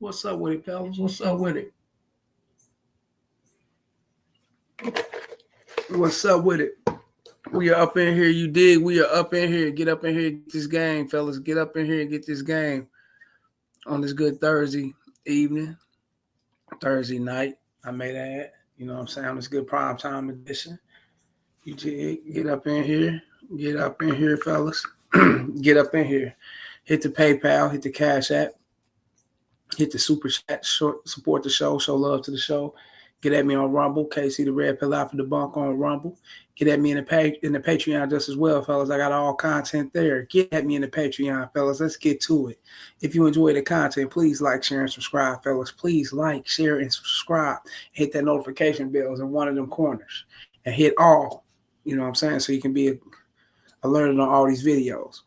What's up with it, fellas? What's up with it? What's up with it? We are up in here. You dig? We are up in here. Get up in here. Get this game, fellas. Get up in here and get this game on this good Thursday evening, Thursday night. I may add. You know what I'm saying? On this good prime time edition. You dig? Get up in here. Get up in here, fellas. Get up in here. Hit the PayPal. Hit the Cash App. Hit the Super Chat. Support the show. Show love to the show. Get at me on Rumble. KC the Red Pill out for the bunk on Rumble. Get at me in the Patreon just as well, fellas. I got all content there. Get at me in the Patreon, fellas. Let's get to it. If you enjoy the content, please like, share, and subscribe, fellas. Please like, share, and subscribe. Hit that notification bells in one of them corners. And hit all, you know what I'm saying, so you can be alerted on all these videos.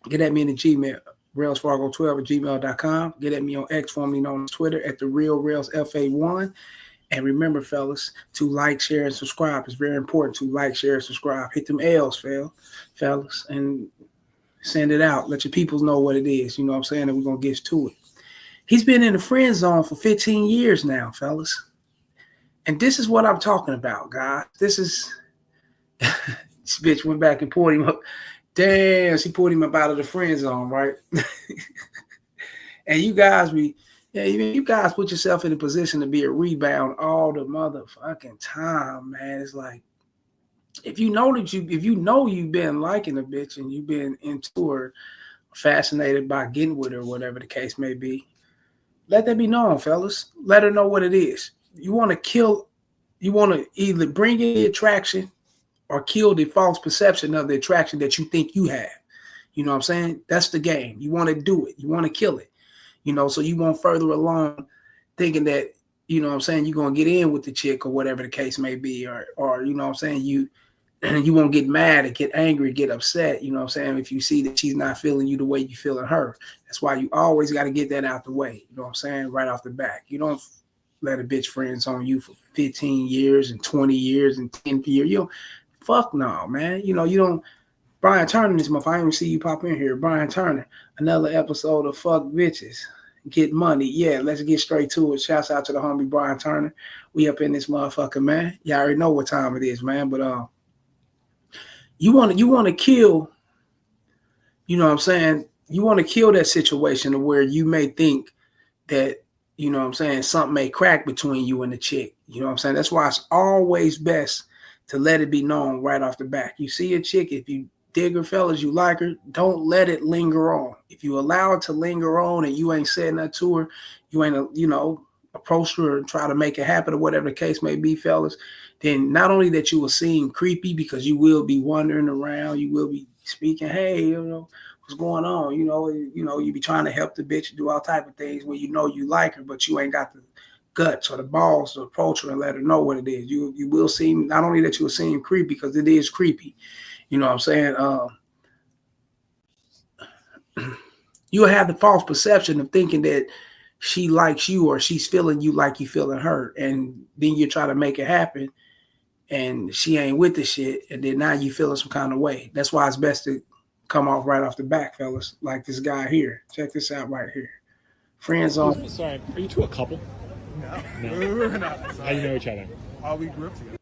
Get at me in the Gmail. RailsFargo12@gmail.com. Get at me on X, formerly known as Twitter, at the Real Rails FA1. And remember, fellas, to like, share, and subscribe. It's very important to like, share, and subscribe. Hit them L's, fellas, and send it out. Let your peoples know what it is. You know what I'm saying? And we're going to get to it. He's been in the friend zone for 15 years now, fellas. And this is what I'm talking about, guys. This is this bitch went back and pulled him up. Damn, she pulled him up out of the friend zone, right? And you guys you guys put yourself in a position to be a rebound all the motherfucking time, man. It's like if you know you've been liking a bitch and you've been into her, fascinated by getting with her, whatever the case may be, let that be known, fellas. Let her know what it is. You want to either bring in the attraction or kill the false perception of the attraction that you think you have. You know what I'm saying? That's the game. You want to do it. You want to kill it. You know, so you won't further along thinking that, you know what I'm saying, you're going to get in with the chick or whatever the case may be, or you know what I'm saying, you won't get mad or get angry, get upset, you know what I'm saying, if you see that she's not feeling you the way you feeling her. That's why you always got to get that out the way, you know what I'm saying, right off the back. You don't let a bitch friends on you for 15 years and 20 years and 10 years. You don't, fuck no, man. You know, you don't. Brian Turner, this month, I didn't even see you pop in here. Brian Turner, another episode of Fuck Bitches, Get Money. Yeah, let's get straight to it. Shouts out to the homie Brian Turner. We up in this motherfucker, man. Y'all already know what time it is, man. But you want to kill, you know what I'm saying? You want to kill that situation where you may think that, you know what I'm saying, something may crack between you and the chick. You know what I'm saying? That's why it's always best to let it be known right off the back. You see a chick, if you dig her, fellas, you like her, don't let it linger on. If you allow it to linger on and you ain't said nothing to her, you ain't, approach her and try to make it happen or whatever the case may be, fellas, then not only that you will seem creepy because you will be wandering around, you will be speaking, hey, what's going on? You be trying to help the bitch do all type of things when you like her, but you ain't got the guts or the balls to approach her and let her know what it is. You will seem, not only that you will seem creepy, because it is creepy. You know what I'm saying? You'll have the false perception of thinking that she likes you or she's feeling you like you feeling her. And then you try to make it happen and she ain't with the shit. And then now you feeling some kind of way. That's why it's best to come off right off the back, fellas. Like this guy here. Check this out right here. Friends on. Sorry, are you two a couple? No. We're not. How do you know each other? We grew up together.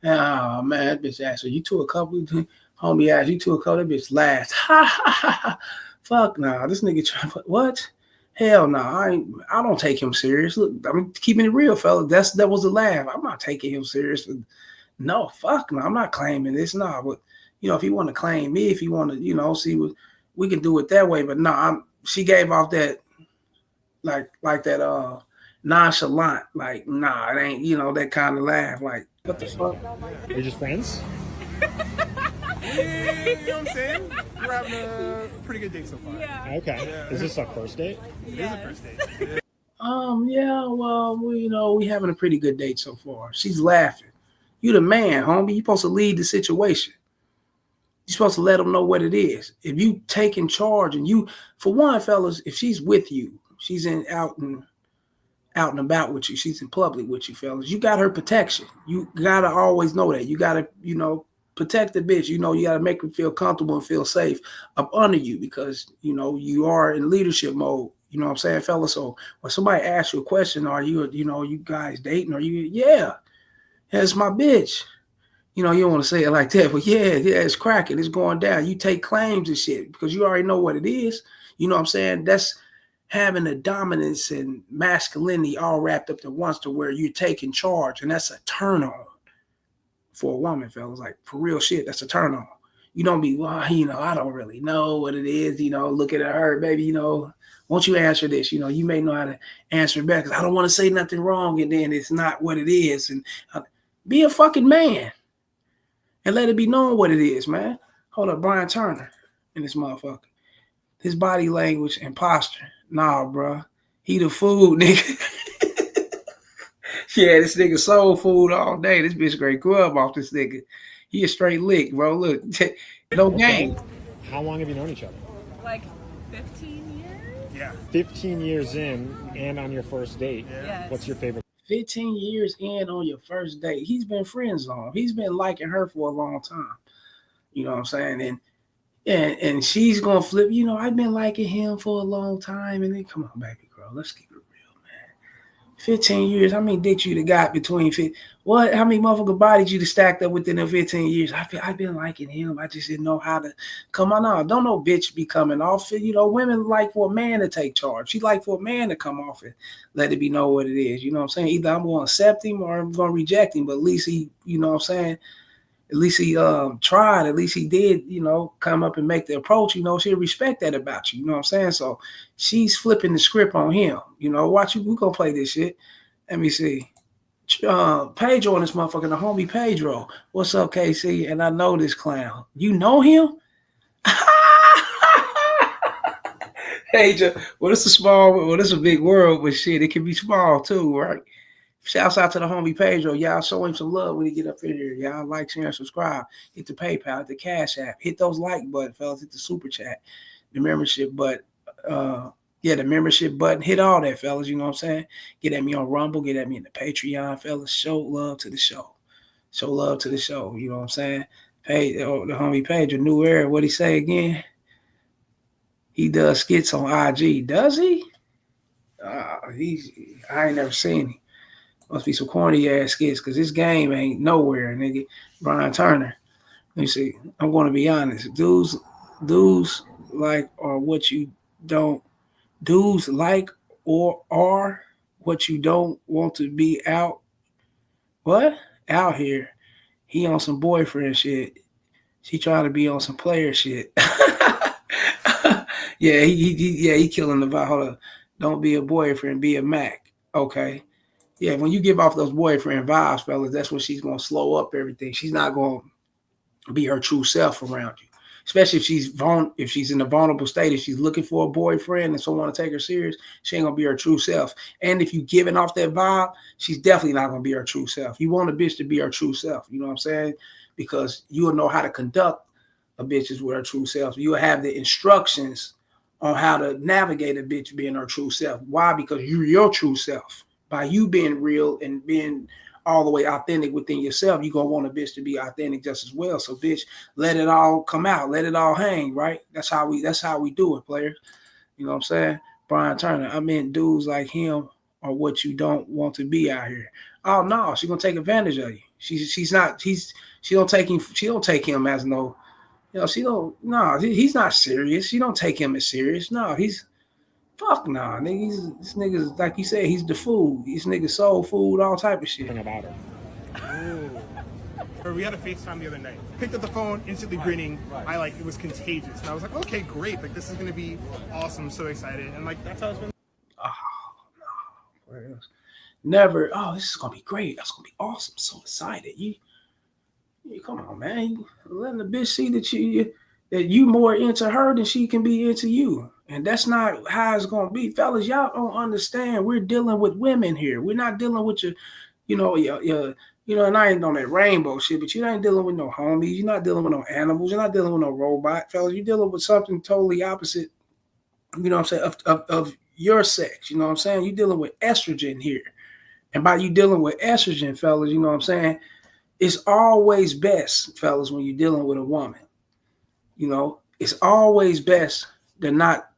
Oh, man, that bitch asked her, you two a couple? Homie asked, you two a couple? That bitch laughed. Ha, ha, ha, ha. Fuck no. This nigga trying to, what? Hell no. I don't take him serious. Look, I'm keeping it real, fella. That was a laugh. I'm not taking him serious. No, fuck no. I'm not claiming this. No, but, if he want to claim me, if he want to, see what, we can do it that way. But no, she gave off that, like that, nonchalant, like, nah, it ain't, that kind of laugh. Like, what the fuck? You're just friends? Yeah, you know what I'm saying? We're having a pretty good date so far. Yeah. Okay. Yeah. Is this our first date? It is a first date. Yeah, well, we having a pretty good date so far. She's laughing. You the man, homie. You supposed to lead the situation. You're supposed to let them know what it is. If you taking charge and for one, fellas, if she's with you, she's out and about with you, she's in public with you, fellas, you got her protection. You got to always know that. You got to, protect the bitch. You got to make her feel comfortable and feel safe up under you because, you are in leadership mode You know what I'm saying, fellas? So when somebody asks you a question, are you, you guys dating? Or yeah, that's my bitch. You don't want to say it like that, but yeah, it's cracking. It's going down. You take claims and shit because you already know what it is. You know what I'm saying? That's having the dominance and masculinity all wrapped up at once to where you're taking charge. And that's a turn on for a woman, fellas. Like, for real shit, that's a turn on. You don't be, well, I don't really know what it is. Looking at her, baby, won't you answer this? You may know how to answer it back because I don't want to say nothing wrong and then it's not what it is. And be a fucking man. And let it be known what it is, man. Hold up, Brian Turner in this motherfucker. His body language and posture. Nah, bro. He the food, nigga. Yeah, this nigga soul food all day. This bitch great grub off this nigga. He a straight lick, bro. Look, no game. How long have you known each other? Like 15 years? Yeah. 15 years in and on your first date. Yes. What's your favorite? 15 years in on your first date. He's been friend zone. He's been liking her for a long time. You know what I'm saying? And she's gonna flip, I've been liking him for a long time. And then come on, baby girl, let's keep it real, man. 15 years, how many dicks you got between what? How many motherfucking bodies you stacked up within the 15 years? I've been liking him. I just didn't know how to come on now. Don't no bitch be coming off it. Women like for a man to take charge. She like for a man to come off it. Let it be know what it is. You know what I'm saying? Either I'm going to accept him or I'm going to reject him. But at least he, you know what I'm saying? At least he tried. At least he did, come up and make the approach. She'll respect that about you. You know what I'm saying? So she's flipping the script on him. Watch you. We're going to play this shit. Let me see. Pedro on this motherfucker, the homie Pedro. What's up, KC? And I know this clown. You know him? Pedro. Well, it's a big world, but shit, it can be small too, right? Shouts out to the homie Pedro. Y'all show him some love when he get up in here. Y'all like, share, and subscribe. Hit the PayPal, hit the Cash App. Hit those like button, fellas. Hit the Super Chat. The membership button. The membership button. Hit all that, fellas. You know what I'm saying? Get at me on Rumble. Get at me in the Patreon, fellas. Show love to the show. Show love to the show. You know what I'm saying? Hey, the homie Pedro, New Era. What'd he say again? He does skits on IG. Does he? I ain't never seen him. Must be some corny ass skits because this game ain't nowhere, nigga. Brian Turner. Let me see. I'm going to be honest. Dudes like or what you don't. Dudes like or are what you don't want to be out. What? Out here. He on some boyfriend shit. She trying to be on some player shit. Yeah, he killing the vibe. Hold up. Don't be a boyfriend, be a Mac. Okay. Yeah, when you give off those boyfriend vibes, fellas, that's when she's going to slow up everything. She's not going to be her true self around you, especially if she's in a vulnerable state. If she's looking for a boyfriend and someone to take her serious, she ain't going to be her true self. And if you giving off that vibe, she's definitely not going to be her true self. You want a bitch to be her true self. You know what I'm saying? Because you will know how to conduct a bitch with her true self. You will have the instructions on how to navigate a bitch being her true self. Why? Because you're your true self. By you being real and being all the way authentic within yourself, you're going to want a bitch to be authentic just as well. So, bitch, let it all come out. Let it all hang, right? That's how we do it, players. You know what I'm saying? Brian Turner, I mean, dudes like him are what you don't want to be out here. Oh, no, she's going to take advantage of you. She don't take him as no, he's not serious. She don't take him as serious. No, fuck nah, nigga. This nigga's like you said, he's the food. This nigga soul food, all type of shit. About her. Ooh. We had a FaceTime the other night. Picked up the phone, instantly grinning. It was contagious. And I was like, okay, great. Like, this is gonna be awesome. So excited. And that's how it's been. Oh no. Where else? Never. Oh, this is gonna be great. That's gonna be awesome. So excited. You come on, man. Letting the bitch see that you more into her than she can be into you. And that's not how it's going to be. Fellas, y'all don't understand. We're dealing with women here. We're not dealing with your and I ain't on that rainbow shit, but you ain't dealing with no homies. You're not dealing with no animals. You're not dealing with no robot. Fellas, you're dealing with something totally opposite, you know what I'm saying, of your sex. You know what I'm saying? You're dealing with estrogen here. And by you dealing with estrogen, fellas, you know what I'm saying, it's always best, fellas, when you're dealing with a woman. It's always best to not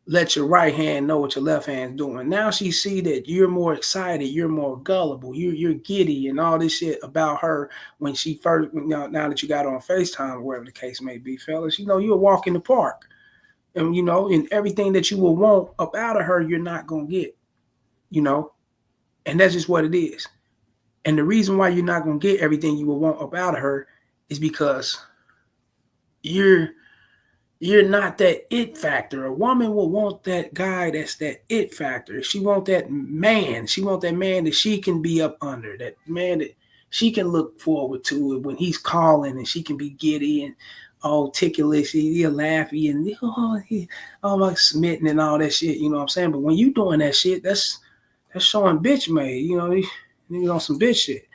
let your right hand know what your left hand's doing. Now she see that you're more excited, you're more gullible, you're giddy and all this shit about her when she first, now that you got on FaceTime or whatever the case may be, fellas, you'll walk in the park. And and everything that you will want up out of her, you're not gonna get, and that's just what it is. And the reason why you're not gonna get everything you will want up out of her is because you're not that it factor. A woman will want that guy that's that it factor. She want that man. She want that man that she can be up under. That man that she can look forward to when he's calling, and she can be giddy and all ticklish, he'll laughy and all like smitten and all that shit. You know what I'm saying? But when you doing that shit, that's showing bitch made. You on some bitch shit.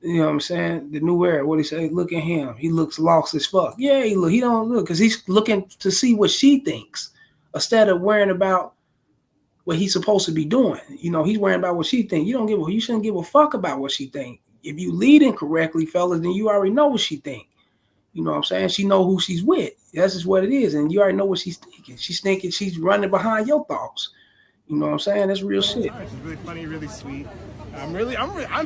You know what I'm saying? The new era. What he say? Look at him. He looks lost as fuck. Yeah, he don't look because he's looking to see what she thinks instead of worrying about what he's supposed to be doing. He's worrying about what she thinks. You shouldn't give a fuck about what she thinks. If you leading correctly, fellas, then you already know what she think. You know what I'm saying? She know who she's with. That's just what it is, and you already know what she's thinking. She's thinking she's running behind your thoughts. You know what I'm saying? That's real shit. She's really funny, really sweet. I'm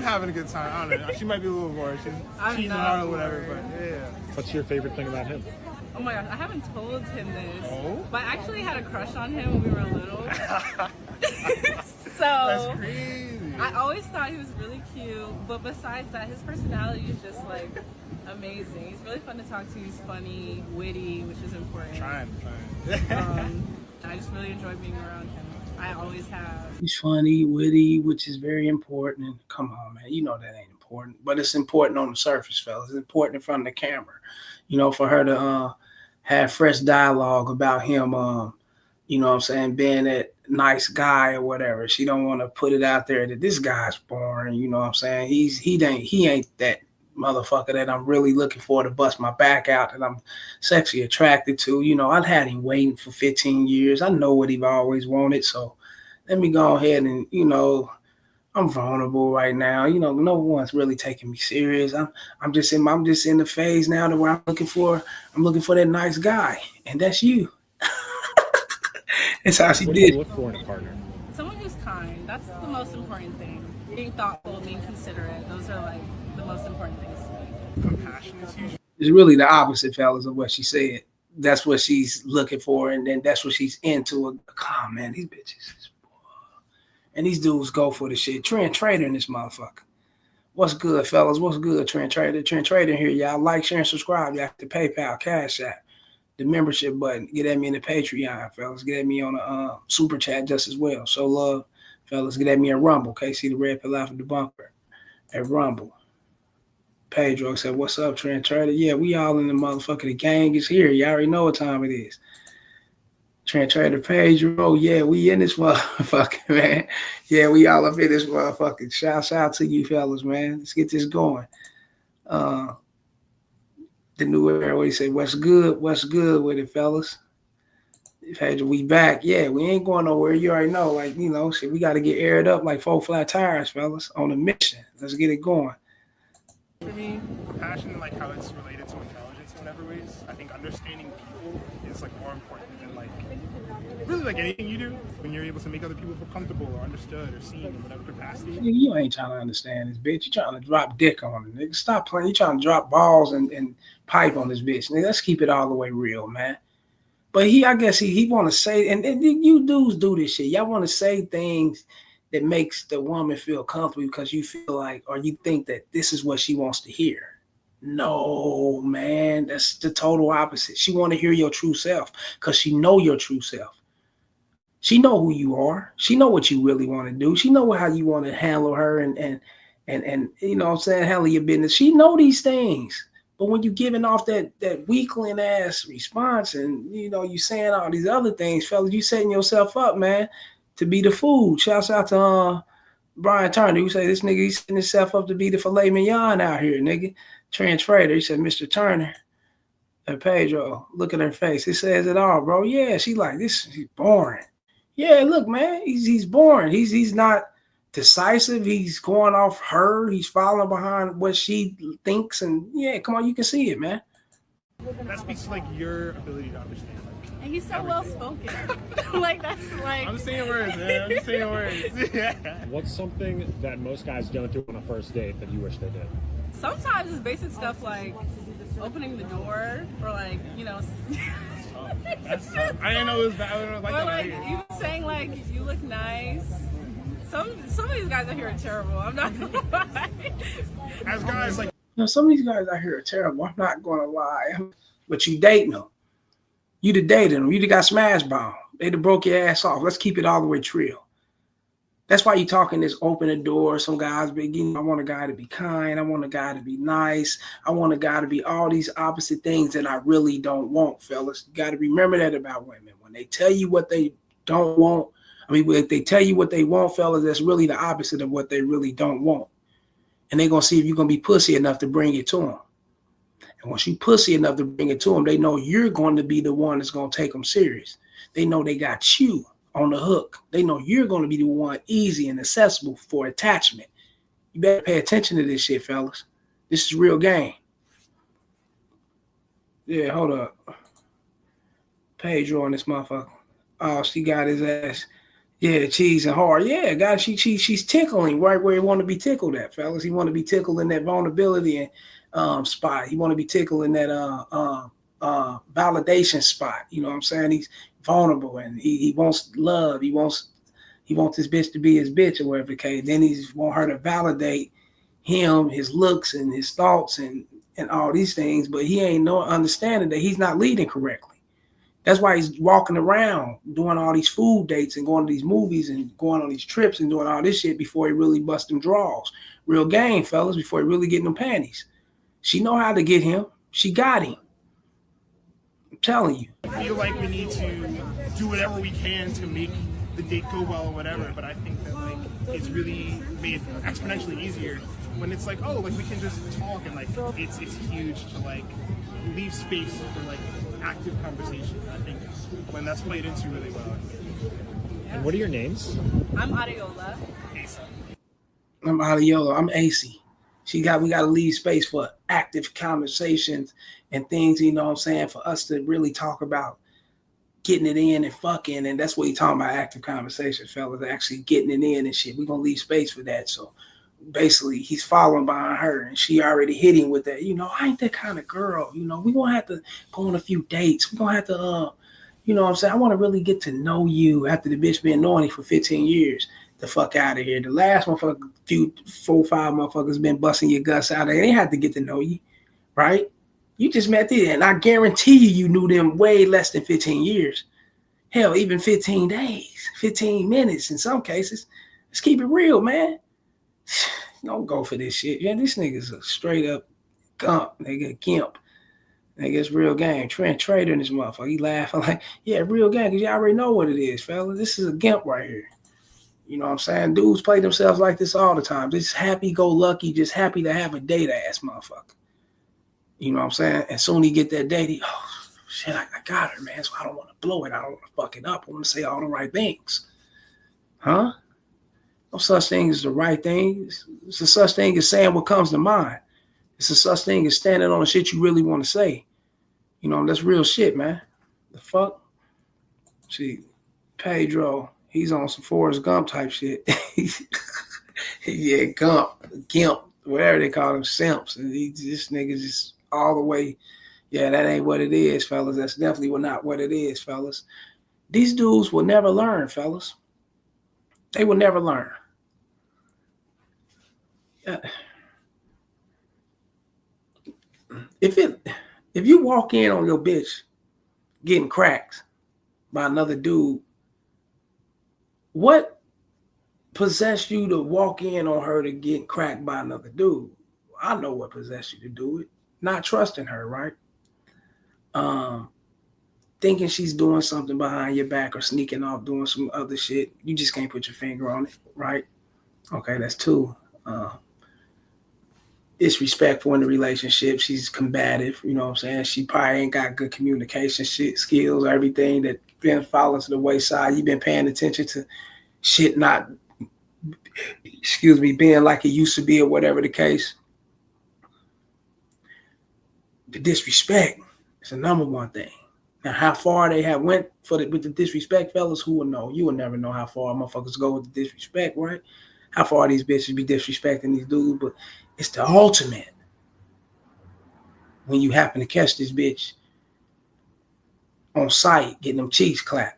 having a good time. I don't know. She might be a little bored. She's cheating on her or whatever, but yeah. What's your favorite thing about him? Oh my gosh, I haven't told him this. Oh? But I actually had a crush on him when we were little. That's So crazy. I always thought he was really cute, but besides that, his personality is just like amazing. He's really fun to talk to. He's funny, witty, which is important. Trying. And I just really enjoy being around him. I always have. He's funny, witty, which is very important. And come on, man, that ain't important, but it's important on the surface, fellas. It's important in front of the camera, for her to have fresh dialogue about him. You know what I'm saying, being that nice guy or whatever. She don't want to put it out there that this guy's boring. You know what I'm saying? He ain't that motherfucker that I'm really looking for to bust my back out, that I'm sexually attracted to. I've had him waiting for 15 years. I know what he've always wanted. So let me go ahead and, I'm vulnerable right now. No one's really taking me serious. I'm just in the phase now to where I'm looking for that nice guy. And that's you. That's how she What did. do you look for in a partner? Someone who's kind. That's the most important thing. Being thoughtful, being considerate. Those are like the most important things to me. Compassion is huge. It's really the opposite, fellas, of what she said. That's what she's looking for, and then that's what she's into. Come on, man, these bitches. And these dudes go for the shit. Trent Trader in this motherfucker. What's good, fellas? What's good, Trent Trader? Trent Trader here, y'all. Like, share, and subscribe. Y'all the PayPal, Cash App, the membership button. Get at me in the Patreon, fellas. Get at me on the Super Chat just as well. Show love, fellas. Get at me at Rumble. Okay, see the Red Pill Alpha Debunker at Rumble. Pedro said, "What's up, Trent Trader?" Yeah, we all in the motherfucker. The gang is here. You already know what time it is. Trent Trader Pedro, yeah, we in this motherfucker, man. Yeah, we all up in this motherfucker. Shout out to you fellas, man. Let's get this going. The new era, what he said, what's good with it, fellas? Pedro, we back. Yeah, we ain't going nowhere. You already know, like, shit, we got to get aired up like 4 flat tires, fellas, on a mission. Let's get it going. For me, compassion, like how it's related to intelligence in whatever ways. I think understanding people is like more important than like really like anything you do. When you're able to make other people feel comfortable or understood or seen in whatever capacity. You ain't trying to understand this bitch. You trying to drop dick on it, nigga. Stop playing. You trying to drop balls and pipe on this bitch, nigga. Let's keep it all the way real, man. But I guess he want to say, and you dudes do this shit. Y'all want to say things that makes the woman feel comfortable because you feel like, or you think that this is what she wants to hear. No, man, that's the total opposite. She want to hear your true self because she know your true self. She know who you are. She know what you really want to do. She know how you want to handle her and you know what I'm saying, handle your business. She know these things. But when you giving off that weakling ass response and you saying all these other things, fellas, you setting yourself up, man, to be the fool. Shouts out to Brian Turner, who say this nigga, he's setting himself up to be the filet mignon out here, nigga. Trent Trader, he said, Mr. Turner. And Pedro, look at her face. It says it all, bro. Yeah, she like this. He's boring. Yeah, look, man, he's boring. He's not decisive. He's going off her. He's following behind what she thinks. And yeah, come on, you can see it, man. That speaks to like your ability to understand. Like, And he's so well spoken. Like that's like. I'm saying words, man. I'm just saying words. Yeah. What's something that most guys don't do on a first date that you wish they did? Sometimes it's basic stuff like opening the door or like That's tough. I didn't know it was that. I don't like or that. like Idea. even saying like you look nice. Some of these guys out here are terrible. I'm not gonna lie. As guys, like. You know, some of these guys out here are terrible. I'm not going to lie. But you dating them. You done dated them. You done got smashed by them. They done broke your ass off. Let's keep it all the way real. That's why you talking this open the door. Some guys be, you know, I want a guy to be kind. I want a guy to be nice. I want a guy to be all these opposite things that I really don't want, fellas. You got to remember that about women. When they tell you what they don't want, if they tell you what they want, fellas, that's really the opposite of what they really don't want. And they're going to see if you're going to be pussy enough to bring it to them. And once you pussy enough to bring it to them, they know you're going to be the one that's going to take them serious. They know they got you on the hook. They know you're going to be the one easy and accessible for attachment. You better pay attention to this shit, fellas. This is real game. Yeah, hold up. Pedro on this motherfucker. Oh, she got his ass. Yeah, cheese and hard. Yeah, guys, she's tickling right where he want to be tickled at, fellas. He want to be tickled in that vulnerability and spot. He want to be tickled in that validation spot. You know what I'm saying? He's vulnerable and he wants love. He wants this bitch to be his bitch or whatever the case. Then he's want her to validate him, his looks and his thoughts and all these things, but he ain't no understanding that he's not leading correctly. That's why he's walking around doing all these food dates and going to these movies and going on these trips and doing all this shit before he really bust them draws. Real game, fellas, before he really get them panties. She know how to get him. She got him. I'm telling you. I feel like we need to do whatever we can to make the date go well or whatever, but I think that like it's really made exponentially easier when it's like, oh, like we can just talk and like it's huge to like leave space for like active conversation. I think when that's played into really well. And what are your names? I'm Ariola. Asa. I'm Adiola. I'm AC. We got to leave space for active conversations and things, you know what I'm saying, for us to really talk about getting it in and fucking. And that's what he's talking about, active conversations, fellas, actually getting it in and shit. We're going to leave space for that. So basically he's following behind her and she already hit him with that, you know, I ain't that kind of girl. You know, we're going to have to go on a few dates. We're going to have to, you know what I'm saying? I want to really get to know you after the bitch been knowing you for 15 years. The fuck out of here. The last motherfucker, 4 or 5 motherfuckers been busting your guts out of there. They had to get to know you, right? You just met them, and I guarantee you knew them way less than 15 years. Hell, even 15 days, 15 minutes in some cases. Let's keep it real, man. Don't go for this shit. Yeah, this nigga's a straight up gump, nigga, gimp. Nigga, it's real game. Trent Trader in this motherfucker. He laughing like, yeah, real game, because you already know what it is, fella. This is a gimp right here. You know what I'm saying? Dudes play themselves like this all the time. Just happy-go-lucky, just happy to have a date ass motherfucker. You know what I'm saying? And soon he get that date, shit, I got her, man. So I don't want to blow it. I don't want to fuck it up. I want to say all the right things. Huh? No such thing as the right thing. It's a such thing as saying what comes to mind. It's a such thing as standing on the shit you really want to say. You know, that's real shit, man. The fuck? See, Pedro, he's on some Forrest Gump type shit. Yeah, Gimp, whatever they call him, Simps. And this nigga just all the way, yeah, that ain't what it is, fellas. That's definitely not what it is, fellas. These dudes will never learn, fellas. They will never learn. If you walk in on your bitch getting cracked by another dude, what possessed you to walk in on her to get cracked by another dude? I know what possessed you to do it. Not trusting her, right? Thinking she's doing something behind your back or sneaking off doing some other shit. You just can't put your finger on it, right? Okay, that's 2. Disrespectful in the relationship. She's combative, you know what I'm saying? She probably ain't got good communication skills, everything that been falling to the wayside. You've been paying attention to shit not, being like it used to be or whatever the case. The disrespect, It's the number one thing. Now, how far they have went with the disrespect, fellas, who will know? You will never know how far motherfuckers go with the disrespect, right? How far these bitches be disrespecting these dudes, but it's the ultimate when you happen to catch this bitch on sight getting them cheeks clapped.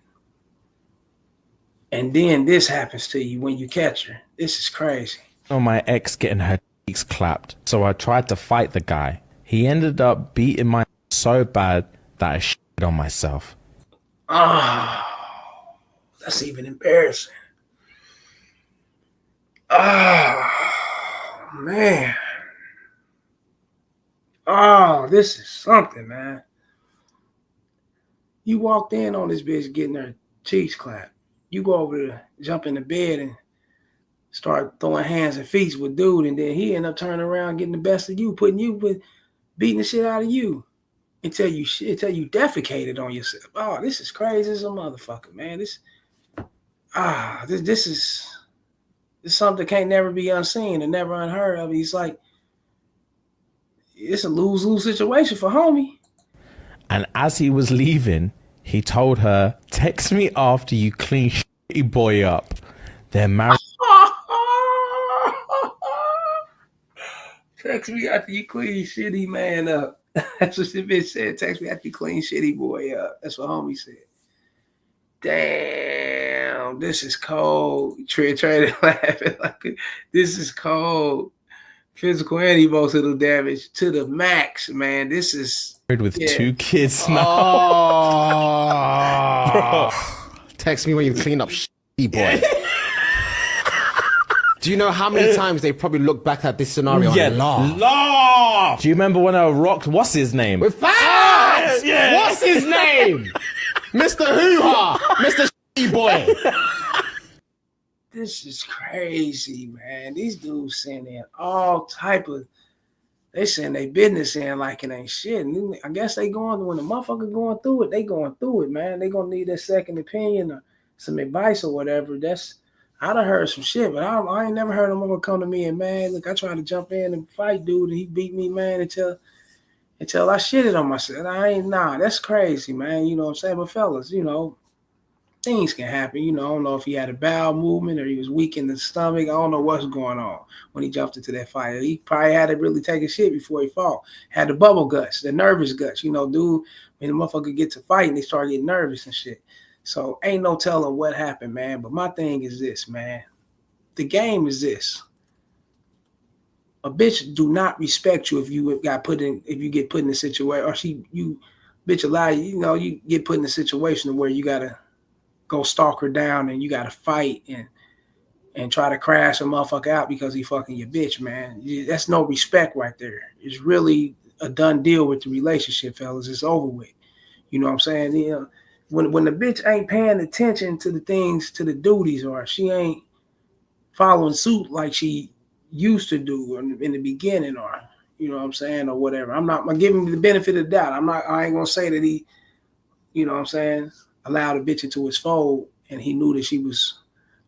And then this happens to you when you catch her. This is crazy. On my ex getting her cheeks clapped, so I tried to fight the guy. He ended up beating my so bad that I shit on myself. Oh, that's even embarrassing. Oh, man. Oh, this is something, man. You walked in on this bitch getting her cheeks clapped. You go over to jump in the bed and start throwing hands and feet with dude, and then he end up turning around getting the best of you, beating the shit out of you until you defecated on yourself. Oh, this is crazy as a motherfucker, man. This is something that can't never be unseen and never unheard of. He's like, it's a lose-lose situation for homie. And as he was leaving, he told her, text me after you clean shitty boy up. They're married. Text me after you clean shitty man up. That's what the bitch said. Text me after you clean shitty boy up. That's what homie said. Damn, this is cold. Trey laughing like this is cold. Physical and emotional damage to the max, man. This is with 2 kids now. Oh. Text me when you clean up shitty boy. Do you know how many times they probably look back at this scenario and laugh? Do you remember when I rocked, what's his name? With facts! Yeah. What's his name? Mr. Hoo-Ha! Mr. Shitty Boy. This is crazy, man. These dudes sending all type of, they send their business in like it ain't shit. And I guess when the motherfucker going through it, they going through it, man. They gonna need a second opinion or some advice or whatever. I done heard some shit, but I ain't never heard him ever come to me and, man, look, I tried to jump in and fight dude and he beat me, man, until I shitted on myself. That's crazy, man. You know what I'm saying? But fellas, things can happen. I don't know if he had a bowel movement or he was weak in the stomach. I don't know what's going on when he jumped into that fight. He probably had to really take a shit before he fought. Had the bubble guts, the nervous guts. Dude, when the motherfucker get to fighting, they start getting nervous and shit. So ain't no telling what happened, man. But my thing is this, man. The game is this. A bitch do not respect you if you get put in a situation, or you get put in a situation where you gotta go stalk her down and you gotta fight and try to crash a motherfucker out because he fucking your bitch, man. That's no respect right there. It's really a done deal with the relationship, fellas. It's over with. You know what I'm saying? When the bitch ain't paying attention to the things, to the duties, or she ain't following suit like she used to do in the beginning, or you know what I'm saying, or whatever. I'm giving him the benefit of the doubt. I ain't gonna say that he, you know what I'm saying, allowed a bitch into his fold and he knew that she was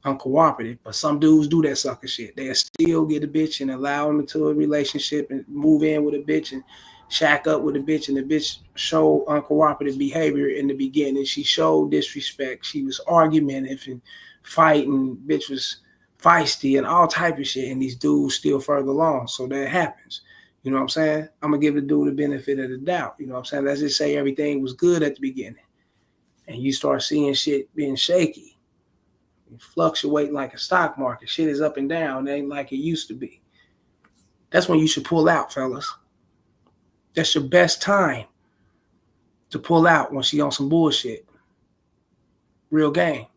uncooperative. But some dudes do that sucker shit. They'll still get a bitch and allow them into a relationship and move in with a bitch and shack up with a bitch, and the bitch showed uncooperative behavior in the beginning. She showed disrespect. She was argumentative and fighting. Bitch was feisty and all type of shit, and these dudes still further along. So that happens. You know what I'm saying? I'm going to give the dude the benefit of the doubt. You know what I'm saying? Let's just say everything was good at the beginning, and you start seeing shit being shaky. You fluctuate like a stock market. Shit is up and down. It ain't like it used to be. That's when you should pull out, fellas. That's your best time to pull out when she on some bullshit. Real game.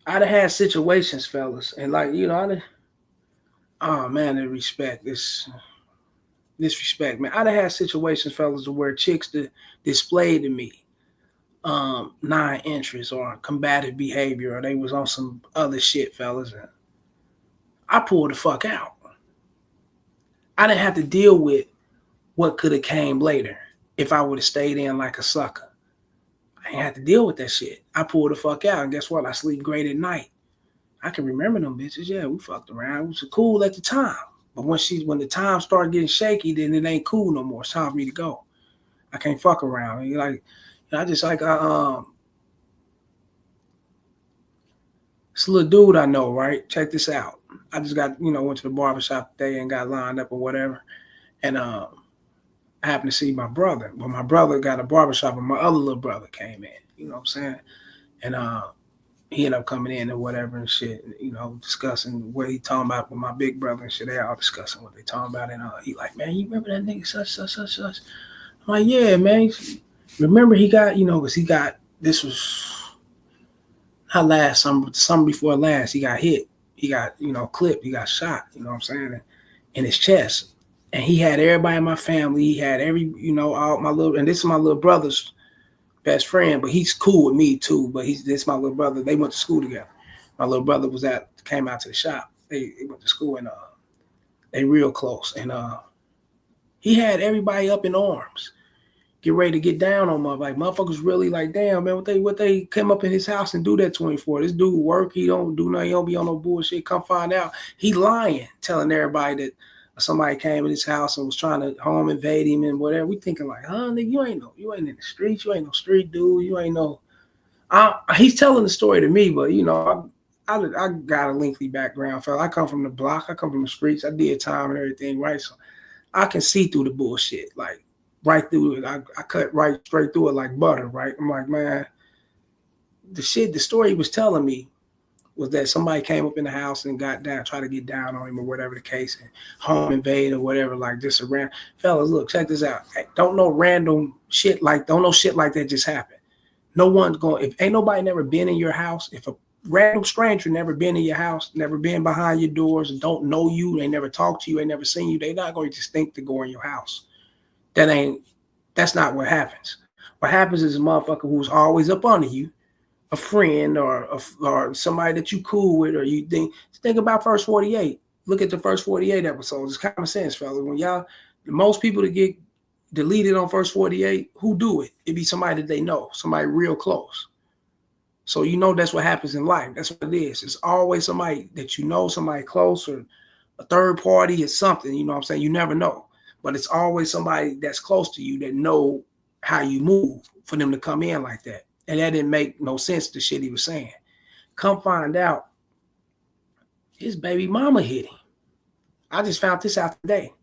I'd have had situations, fellas, and the disrespect, man. I'd have had situations, fellas, where chicks displayed to me non-interest or combative behavior, or they was on some other shit, fellas, and I pulled the fuck out. I didn't have to deal with what could have came later if I would have stayed in like a sucker. I ain't had to deal with that shit. I pulled the fuck out, and guess what? I sleep great at night. I can remember them bitches. Yeah, we fucked around. It was cool at the time. But when the time started getting shaky, then it ain't cool no more. It's time for me to go. I can't fuck around. And like, I just like it's a little dude I know, right? Check this out. I just got, went to the barbershop today and got lined up or whatever. And I happened to see my brother. Well, my brother got a barbershop and my other little brother came in, you know what I'm saying? And he ended up coming in or whatever and shit, discussing what he talking about with my big brother and shit. They all discussing what they talking about. And he like, man, you remember that nigga such? I'm like, yeah, man. Remember he got, because this was not last summer before last, he got hit. He got, clipped. He got shot, you know what I'm saying, in his chest. And he had everybody in my family. He had all my and this is my little brother's best friend, but he's cool with me too. But this my little brother. They went to school together. My little brother came out to the shop. They went to school and they real close. And he had everybody up in arms, get ready to get down on motherfuckers really like, damn, man, what they come up in his house and do that 24. This dude work, he don't do nothing, he don't be on no bullshit. Come find out he lying, telling everybody that somebody came in his house and was trying to home invade him and whatever. We thinking like, nigga, you ain't in the streets, you ain't no street dude, you ain't no. He's telling the story to me, but I got a lengthy background, fella. I come from the block, I come from the streets, I did time and everything, right? So I can see through the bullshit, like right through it. I cut right straight through it like butter, right? I'm like, man, the story he was telling me was that somebody came up in the house and got down, tried to get down on him or whatever the case, and home invade or whatever, like this around. Fellas, look, check this out. Hey, don't no shit like that just happened. No one's going, if ain't nobody never been in your house, if a random stranger never been in your house, never been behind your doors and don't know you, they never talked to you, they never seen you, they're not going to just think to go in your house. That's not what happens. What happens is a motherfucker who's always up under you, a friend or somebody that you cool with, or you think about First 48. Look at the First 48 episodes. It's common sense, fella. When most people that get deleted on First 48, who do it? It be somebody that they know, somebody real close. So that's what happens in life. That's what it is. It's always somebody that you know, somebody close, or a third party or something. You know what I'm saying? You never know. But it's always somebody that's close to you that know how you move for them to come in like that. And that didn't make no sense, the shit he was saying. Come find out, his baby mama hit him. I just found this out today.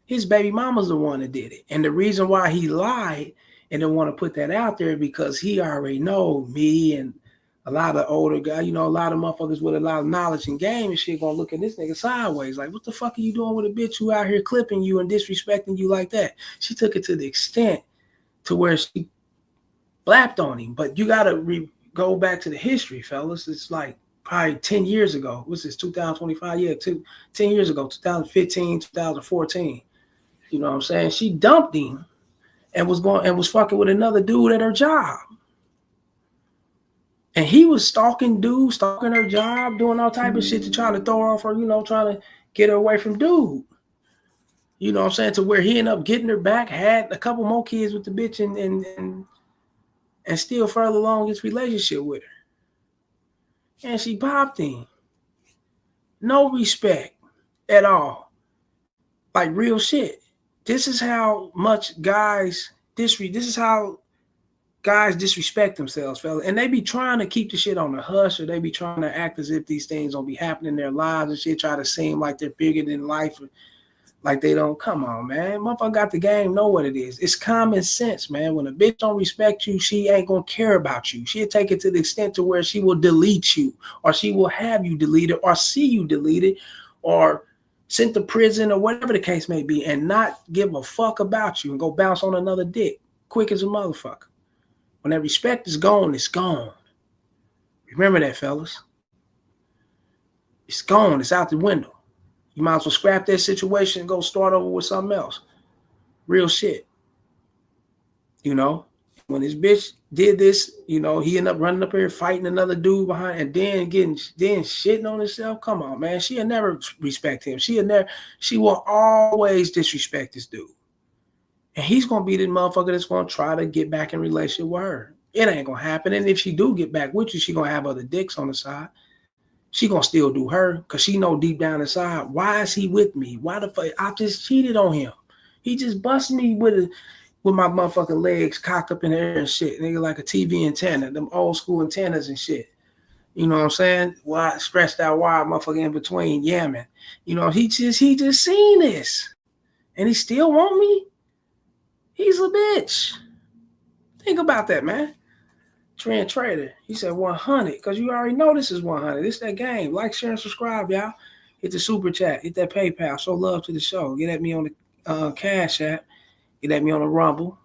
His baby mama's the one that did it. And the reason why he lied and didn't want to put that out there, because he already know me and a lot of older guys, a lot of motherfuckers with a lot of knowledge and game and shit gonna look at this nigga sideways. Like, what the fuck are you doing with a bitch who out here clipping you and disrespecting you like that? She took it to the extent to where she blapped on him. But you gotta go back to the history, fellas. It's like probably 10 years ago. What's this, 2025? Yeah, 10 years ago, 2015, 2014. You know what I'm saying? She dumped him and was fucking with another dude at her job. And he was stalking her job, doing all type of shit to try to throw her off her, trying to get her away from dude. You know what I'm saying? To where he ended up getting her back, had a couple more kids with the bitch and still further along his relationship with her. And she popped him. No respect at all. Like real shit. This is how much guys disrespect themselves, fella. And they be trying to keep the shit on the hush, or they be trying to act as if these things don't be happening in their lives and shit, try to seem like they're bigger than life, or like they don't. Come on, man. Motherfucker got the game, know what it is. It's common sense, man. When a bitch don't respect you, she ain't gonna care about you. She'll take it to the extent to where she will delete you, or she will have you deleted, or see you deleted, or sent to prison, or whatever the case may be, and not give a fuck about you and go bounce on another dick quick as a motherfucker. When that respect is gone, it's gone. Remember that, fellas. It's gone. It's out the window. You might as well scrap that situation and go start over with something else. Real shit. When this bitch did this, he ended up running up here fighting another dude behind, and then shitting on himself. Come on, man. She'll never respect him. She will always disrespect this dude. And he's going to be the motherfucker that's going to try to get back in relationship with her. It ain't going to happen. And if she do get back with you, she going to have other dicks on the side. she gonna still do her because she know deep down inside, why is he with me? Why the fuck? I just cheated on him. He just busted me with my motherfucking legs cocked up in the air and shit. Nigga, like a TV antenna, them old school antennas and shit. You know what I'm saying? Wide, stretched out wide, motherfucker in between yamming. You know, he just seen this. And he still want me? He's a bitch. Think about that, man. Trend Trader, he said 100, because you already know this is 100. This that game. Like, share, and subscribe, y'all. Hit the super chat. Hit that PayPal. Show love to the show. Get at me on the Cash App. Get at me on the Rumble.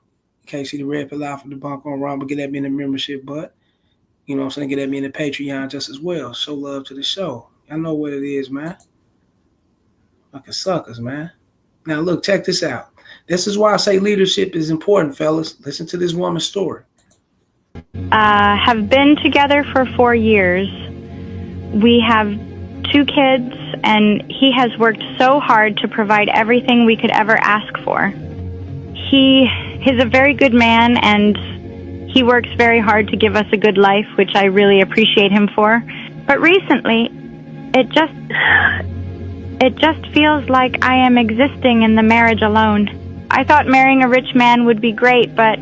In case you see the red pill out for the bunk on Rumble, get at me in the membership butt. You know what I'm saying? Get at me in the Patreon just as well. Show love to the show. I know what it is, man. Fucking suckers, man. Now, look, check this out. This is why I say leadership is important, fellas. Listen to this woman's story. Have been together for 4 years. We have 2 kids, and he has worked so hard to provide everything we could ever ask for. He's a very good man, and he works very hard to give us a good life, which I really appreciate him for. But recently, it just feels like I am existing in the marriage alone. I thought marrying a rich man would be great, but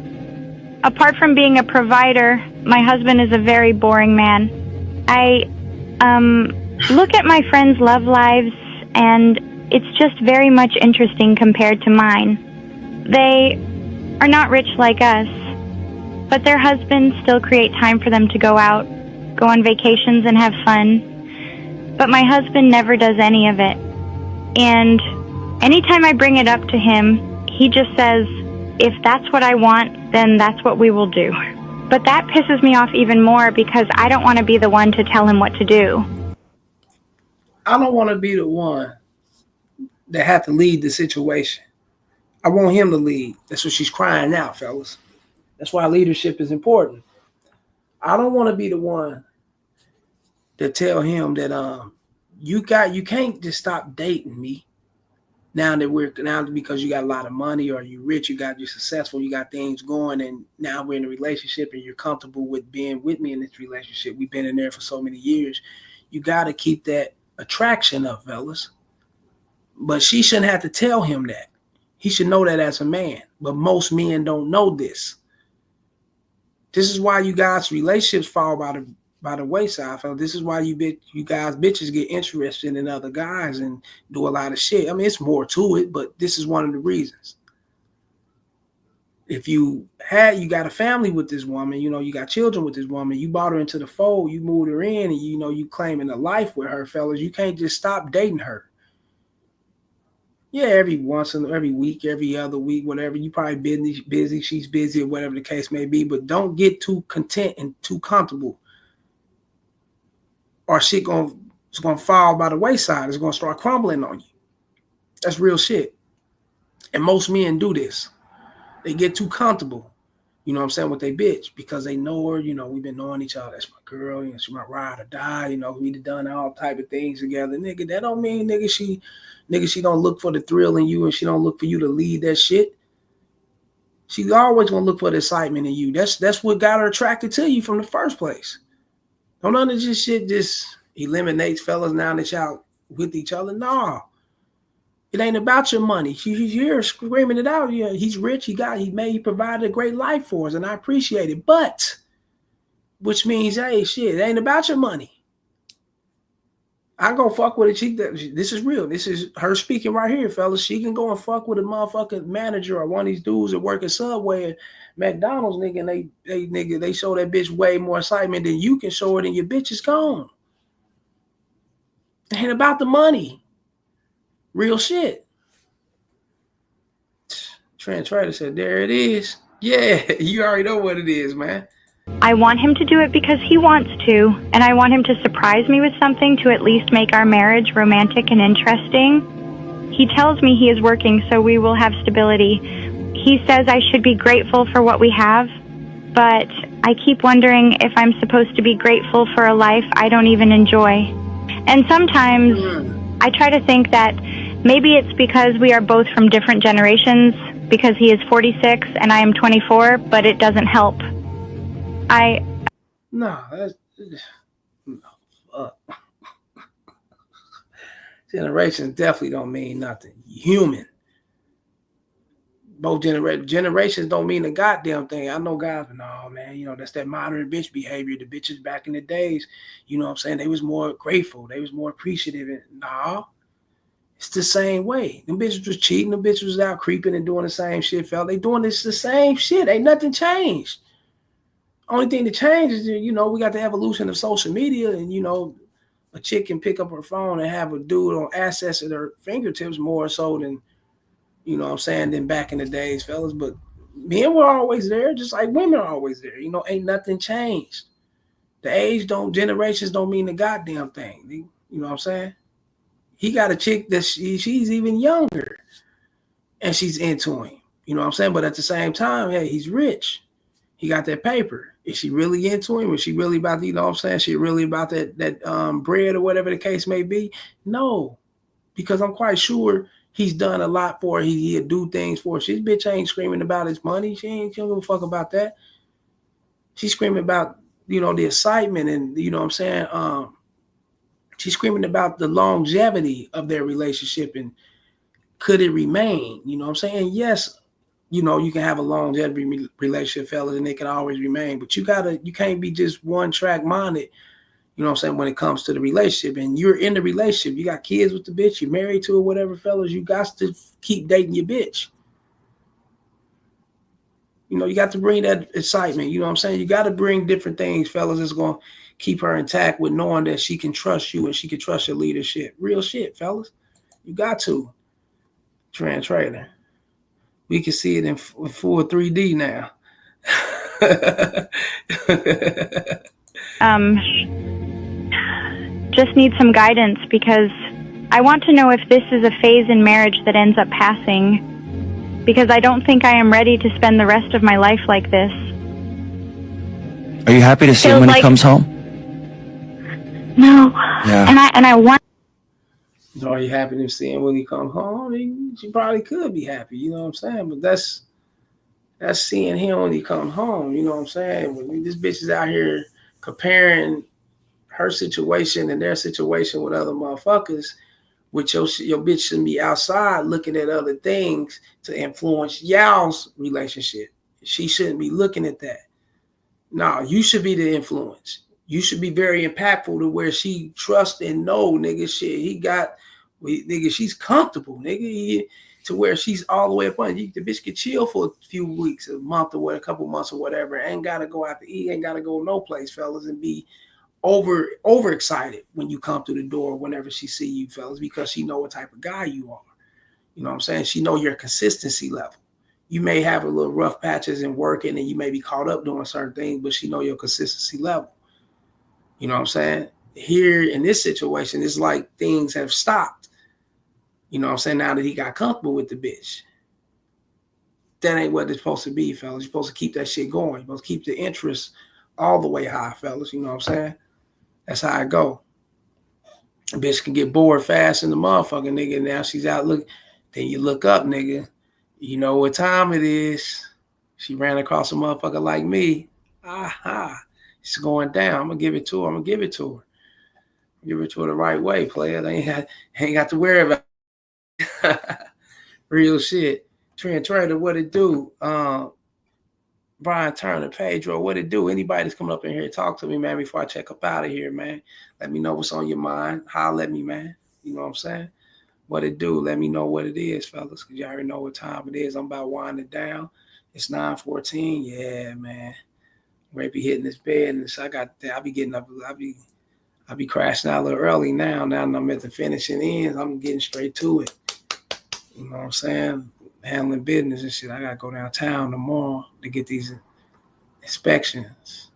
apart from being a provider, my husband is a very boring man. I look at my friends' love lives, and it's just very much interesting compared to mine. They are not rich like us, but their husbands still create time for them to go out, go on vacations, and have fun. But my husband never does any of it. And anytime I bring it up to him, he just says, if that's what I want, then that's what we will do. But that pisses me off even more because I don't want to be the one to tell him what to do. I don't want to be the one that had to lead the situation. I want him to lead. That's what she's crying out, fellas. That's why leadership is important. I don't want to be the one to tell him that you can't just stop dating me now because you got a lot of money or you're rich, you're successful, you got things going, and now we're in a relationship and you're comfortable with being with me in this relationship. We've been in there for so many years. You got to keep that attraction up, fellas. But she shouldn't have to tell him that. He should know that as a man. But most men don't know this. This is why you guys' relationships fall by the wayside, fellas. This is why you guys bitches get interested in other guys and do a lot of shit. I mean, it's more to it, but this is one of the reasons. If you got a family with this woman, you got children with this woman, you brought her into the fold, you moved her in, and you claiming a life with her, fellas. You can't just stop dating her. Yeah, every week, every other week, whatever. You probably busy, she's busy, or whatever the case may be. But don't get too content and too comfortable, or shit it's gonna fall by the wayside. It's gonna start crumbling on you. That's real shit. And most men do this. They get too comfortable, with their bitch because they know her. We've been knowing each other. That's my girl. She's my ride or die. We've done all type of things together. Nigga, that don't mean, she don't look for the thrill in you and she don't look for you to lead that shit. She's always gonna look for the excitement in you. That's what got her attracted to you from the first place. Don't none of this shit just eliminates fellas now that y'all with each other. No. It ain't about your money. He's here screaming it out. Yeah, he's rich. He provided a great life for us, and I appreciate it. But, which means, hey, shit, it ain't about your money. I go fuck with it. This is real. This is her speaking right here, fellas. She can go and fuck with a motherfucking manager or one of these dudes that work at Subway and McDonald's, nigga, and they show that bitch way more excitement than you can show it, and your bitch is gone. It ain't about the money. Real shit. Trent Trader said, there it is. Yeah, you already know what it is, man. I want him to do it because he wants to, and I want him to surprise me with something to at least make our marriage romantic and interesting. He tells me he is working, so we will have stability. He says I should be grateful for what we have, but I keep wondering if I'm supposed to be grateful for a life I don't even enjoy. And sometimes I try to think that maybe it's because we are both from different generations, because he is 46 and I am 24, but it doesn't help. Generations definitely don't mean nothing. Human. Both generations don't mean a goddamn thing. I know guys, but no, man, you know, that's that modern bitch behavior. The bitches back in the days, you know what I'm saying? They was more grateful. They was more appreciative. And nah, it's the same way. Them bitches was cheating. Them bitches was out creeping and doing the same shit, fella. They doing this the same shit. Ain't nothing changed. Only thing that changed is, you know, we got the evolution of social media, and, you know, a chick can pick up her phone and have a dude on access at her fingertips more so than, you know what I'm saying, than back in the days, fellas. But men were always there, just like women are always there. You know, ain't nothing changed. The generations don't mean the goddamn thing. You know what I'm saying? He got a chick that she's even younger, and she's into him. You know what I'm saying? But at the same time, hey, he's rich. He got that paper. Is she really into him? Is she really about, you know what I'm saying? She really about that bread or whatever the case may be? No, because I'm quite sure he's done a lot for her. He'll do things for her. This bitch ain't screaming about his money. She don't give a fuck about that. She's screaming about, you know, the excitement, and, you know what I'm saying? She's screaming about the longevity of their relationship and could it remain? You know what I'm saying? Yes, you know, you can have a longevity relationship, fellas, and it can always remain, but you can't be just one track minded, you know what I'm saying, when it comes to the relationship. And you're in the relationship, you got kids with the bitch, you're married to her, whatever, fellas, you got to keep dating your bitch. You know, you got to bring that excitement, you know what I'm saying? You got to bring different things, fellas, that's going to keep her intact with knowing that she can trust you and she can trust your leadership. Real shit, fellas. You got to. Trend Trader. We can see it in full 3D now. Just need some guidance, because I want to know if this is a phase in marriage that ends up passing, because I don't think I am ready to spend the rest of my life like this. Are you happy to see him when he comes home? No. Yeah. And I want. So are you happy to see him when he comes home? She probably could be happy, you know what I'm saying? But that's seeing him when he comes home, you know what I'm saying? When this bitch is out here comparing her situation and their situation with other motherfuckers, with your bitch shouldn't be outside looking at other things to influence y'all's relationship. She shouldn't be looking at that. No, you should be the influence. You should be very impactful to where she trusts and know, nigga, shit. Nigga, she's comfortable, nigga, to where she's all the way up on you. The bitch can chill for a few weeks, a month or what, a couple months or whatever. Ain't got to go out to eat, ain't got to go no place, fellas, and be overexcited when you come through the door whenever she see you, fellas, because she know what type of guy you are. You know what I'm saying? She know your consistency level. You may have a little rough patches in working and you may be caught up doing certain things, but she know your consistency level. You know what I'm saying? Here in this situation, it's like things have stopped. You know what I'm saying? Now that he got comfortable with the bitch. That ain't what it's supposed to be, fellas. You're supposed to keep that shit going. You're supposed to keep the interest all the way high, fellas. You know what I'm saying? That's how I go. A bitch can get bored fast in the motherfucking nigga. Now she's out looking. Then you look up, nigga. You know what time it is. She ran across a motherfucker like me. Aha. It's going down. I'm gonna give it to her. Give it to her the right way, player. They ain't got to worry about it. Real shit. Trend Trader, what it do? Brian Turner, Pedro, what it do? Anybody that's coming up in here, talk to me, man, before I check up out of here, man. Let me know what's on your mind. Holler at me, man. You know what I'm saying? What it do? Let me know what it is, fellas, because you already know what time it is. I'm about winding down. It's 9:14. Yeah, man. Ready to be hitting this bed, and so I'll be getting up. I'll be crashing out a little early now. Now that I'm at the finishing ends, I'm getting straight to it. You know what I'm saying? Handling business and shit. I gotta go downtown tomorrow to get these inspections,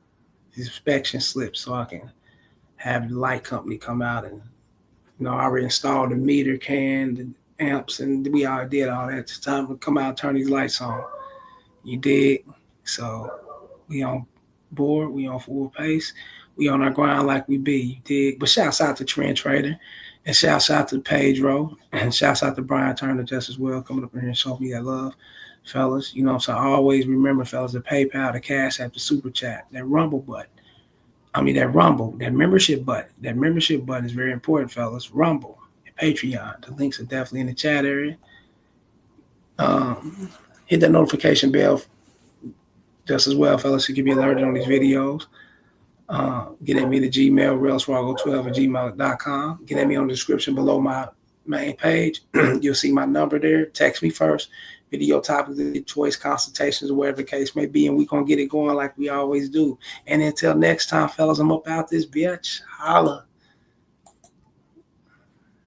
these inspection slips, so I can have the light company come out and, you know, I already installed the meter can, the amps, and we already did all that. It's time to come out and turn these lights on. You dig? So we on board, we on full pace, we on our grind like we be, you dig? But shouts out to Trend Trader, and shouts out to Pedro, and shouts out to Brian Turner just as well, coming up in here and showing me that love, fellas. You know, so I always remember, fellas, the PayPal, the Cash App, the Super Chat, that Rumble button. That Rumble, that membership button. That membership button is very important, fellas. Rumble, Patreon. The links are definitely in the chat area. Hit that notification bell just as well, fellas. You can be alerted on these videos. Get at me, the Gmail, realsfargo12@gmail.com. Get at me on the description below my main page. You'll see my number there. Text me first. Video topics, choice consultations, or whatever the case may be, and we're going to get it going like we always do. And until next time, fellas, I'm up out this bitch. Holla.